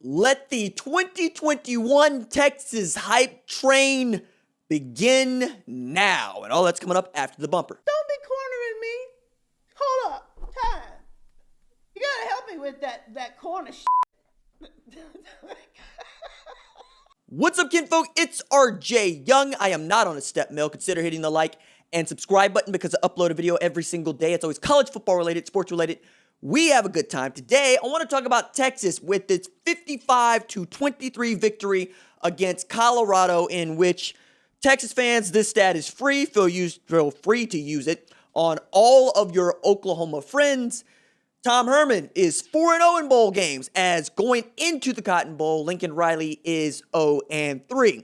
Let the 2021 Texas hype train begin now. And all that's coming up after the bumper. Don't be cornering me. Hold up. Time. You gotta help me with that corner shit. What's up, kinfolk? It's RJ Young. I am not on a step mill. Consider hitting the like and subscribe button because I upload a video every single day. It's always college football related, sports related. We have a good time. Today, I want to talk about Texas with its 55-23 victory against Colorado, in which Texas fans, this stat is free. Feel free to use it on all of your Oklahoma friends. Tom Herman is 4-0 in bowl games, as going into the Cotton Bowl, Lincoln Riley is 0-3.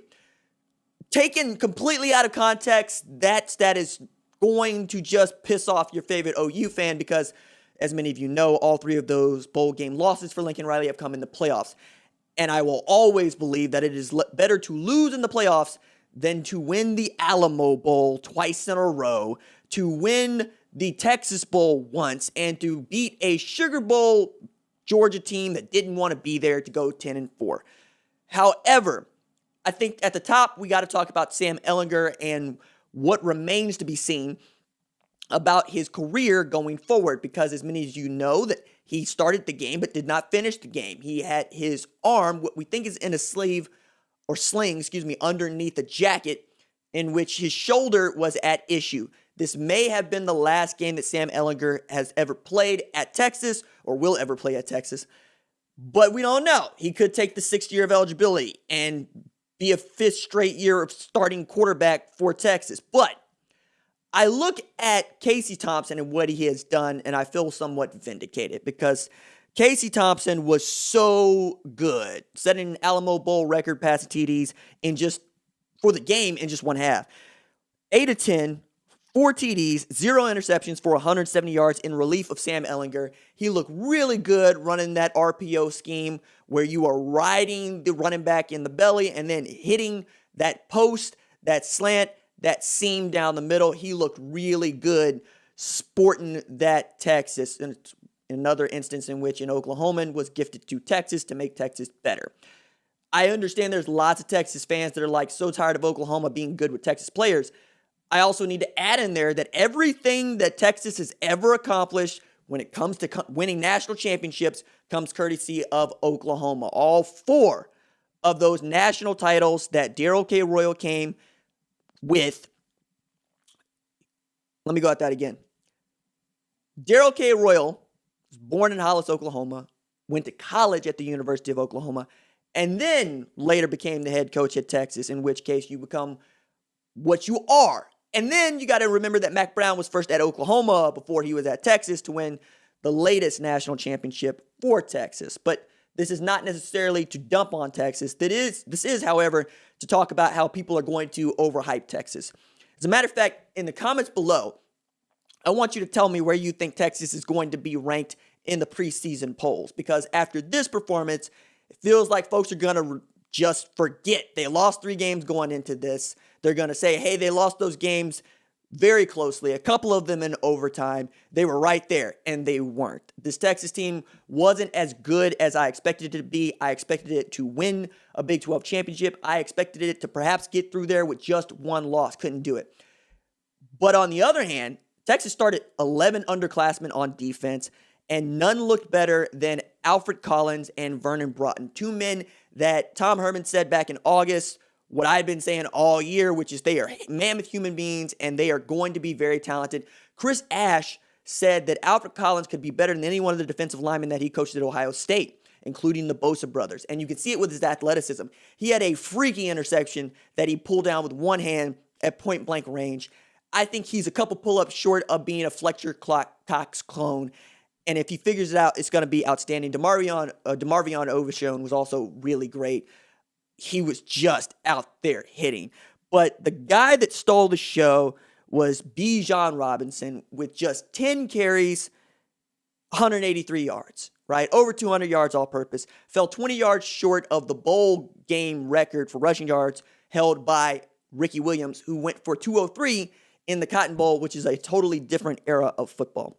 Taken completely out of context, that stat is going to just piss off your favorite OU fan because, as many of you know, all three of those bowl game losses for Lincoln Riley have come in the playoffs. And I will always believe that it is better to lose in the playoffs than to win the Alamo Bowl twice in a row, to win the Texas Bowl once, and to beat a Sugar Bowl Georgia team that didn't want to be there to go 10-4. However, I think at the top, we got to talk about Sam Ehlinger and what remains to be seen about his career going forward, because as many as you know, that he started the game but did not finish the game. He had his arm, what we think is in a sling, underneath the jacket, in which his shoulder was at issue. This may have been the last game that Sam Ehlinger has ever played at Texas or will ever play at Texas, but we don't know. He could take the 6th year of eligibility and be a 5th straight year of starting quarterback for Texas. But I look at Casey Thompson and what he has done, and I feel somewhat vindicated because Casey Thompson was so good, setting an Alamo Bowl record passing TDs for the game in just one half. 8 of 10, 4 TDs, 0 interceptions for 170 yards in relief of Sam Ehlinger. He looked really good running that RPO scheme where you are riding the running back in the belly and then hitting that post, that slant, that seam down the middle. He looked really good sporting that Texas. And it's another instance in which an Oklahoman was gifted to Texas to make Texas better. I understand there's lots of Texas fans that are like so tired of Oklahoma being good with Texas players. I also need to add in there that everything that Texas has ever accomplished when it comes to winning national championships comes courtesy of Oklahoma. All 4 of those national titles that Darrell K. Royal came with. Let me go at that again. Darrell K. Royal was born in Hollis, Oklahoma, went to college at the University of Oklahoma, and then later became the head coach at Texas, in which case you become what you are. And then you got to remember that Mack Brown was first at Oklahoma before he was at Texas to win the latest national championship for Texas. But this is not necessarily to dump on Texas. This is, however, to talk about how people are going to overhype Texas. As a matter of fact, in the comments below, I want you to tell me where you think Texas is going to be ranked in the preseason polls. Because after this performance, it feels like folks are going to just forget. They lost 3 games going into this. They're going to say, hey, they lost those games very closely, a couple of them in overtime. They were right there, and they weren't. This Texas team wasn't as good as I expected it to be. I expected it to win a Big 12 championship. I expected it to perhaps get through there with just 1 loss. Couldn't do it. But on the other hand, Texas started 11 underclassmen on defense, and none looked better than Alfred Collins and Vernon Broughton, 2 men that Tom Herman said back in August what I've been saying all year, which is they are mammoth human beings and they are going to be very talented. Chris Ash said that Alfred Collins could be better than any one of the defensive linemen that he coached at Ohio State, including the Bosa brothers. And you can see it with his athleticism. He had a freaky interception that he pulled down with one hand at point blank range. I think he's a couple pull-ups short of being a Fletcher Cox clone. And if he figures it out, it's going to be outstanding. DeMarvion Overshown was also really great. He was just out there hitting. But the guy that stole the show was Bijan Robinson with just 10 carries, 183 yards, right? Over 200 yards all purpose. Fell 20 yards short of the bowl game record for rushing yards held by Ricky Williams, who went for 203 in the Cotton Bowl, which is a totally different era of football.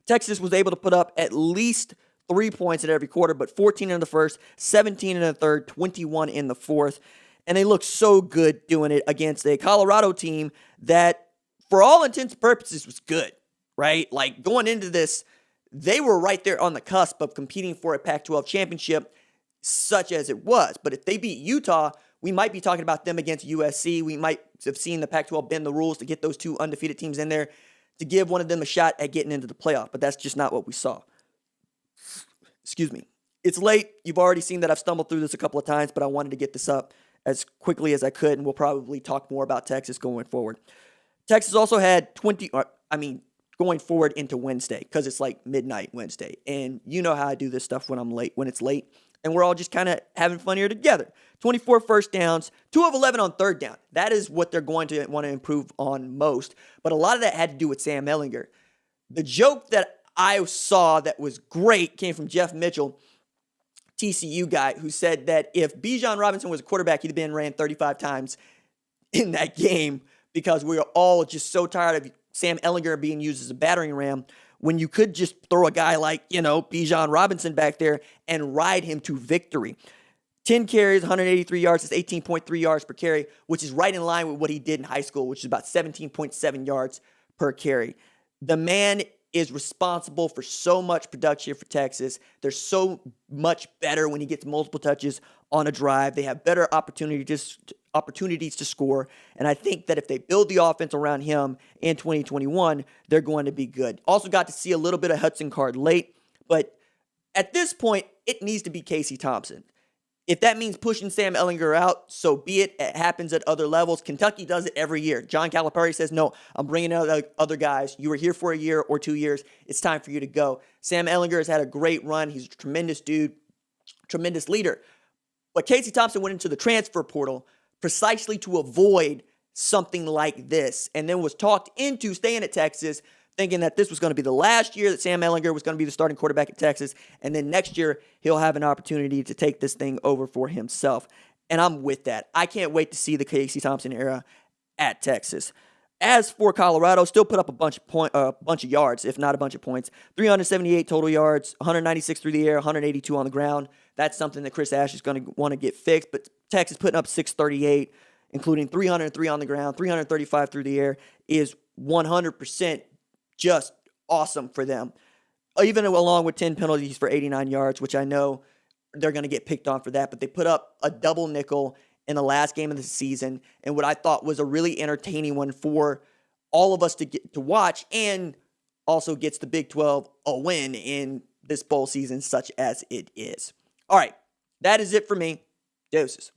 Texas was able to put up at least 3 points in every quarter, but 14 in the first, 17 in the third, 21 in the fourth. And they look so good doing it against a Colorado team that, for all intents and purposes, was good, right? Like, going into this, they were right there on the cusp of competing for a Pac-12 championship, such as it was. But if they beat Utah, we might be talking about them against USC. We might have seen the Pac-12 bend the rules to get those two undefeated teams in there to give one of them a shot at getting into the playoff. But that's just not what we saw. Excuse me. It's late. You've already seen that I've stumbled through this a couple of times, but I wanted to get this up as quickly as I could, and we'll probably talk more about Texas going forward. Texas also had going forward into Wednesday, because it's like midnight Wednesday. And you know how I do this stuff when it's late. And we're all just kind of having fun here together. 24 first downs, 2 of 11 on third down. That is what they're going to want to improve on most. But a lot of that had to do with Sam Ehlinger. The joke that I saw that was great came from Jeff Mitchell, TCU guy, who said that if Bijan Robinson was a quarterback, he'd have been ran 35 times in that game, because we are all just so tired of Sam Ehlinger being used as a battering ram, when you could just throw a guy like, Bijan Robinson back there and ride him to victory. 10 carries, 183 yards, that's 18.3 yards per carry, which is right in line with what he did in high school, which is about 17.7 yards per carry. The man is responsible for so much production for Texas. They're so much better when he gets multiple touches on a drive. They have better opportunities to score. And I think that if they build the offense around him in 2021, they're going to be good. Also got to see a little bit of Hudson Card late, but at this point, it needs to be Casey Thompson. If that means pushing Sam Ehlinger out, so be it. It happens at other levels. Kentucky does it every year. John Calipari says, no, I'm bringing out other guys. You were here for a year or 2 years. It's time for you to go. Sam Ehlinger has had a great run. He's a tremendous dude, tremendous leader. But Casey Thompson went into the transfer portal precisely to avoid something like this, and then was talked into staying at Texas, thinking that this was going to be the last year that Sam Ehlinger was going to be the starting quarterback at Texas, and then next year he'll have an opportunity to take this thing over for himself. And I'm with that. I can't wait to see the Casey Thompson era at Texas. As for Colorado, still put up a bunch of yards, if not a bunch of points. 378 total yards, 196 through the air, 182 on the ground. That's something that Chris Ash is going to want to get fixed. But Texas putting up 638, including 303 on the ground, 335 through the air, is 100% just awesome for them. Even along with 10 penalties for 89 yards, which I know they're going to get picked on for that. But they put up a double nickel in the last game of the season, and what I thought was a really entertaining one for all of us to get to watch, and also gets the Big 12 a win in this bowl season, such as it is. All right, that is it for me. Deuces.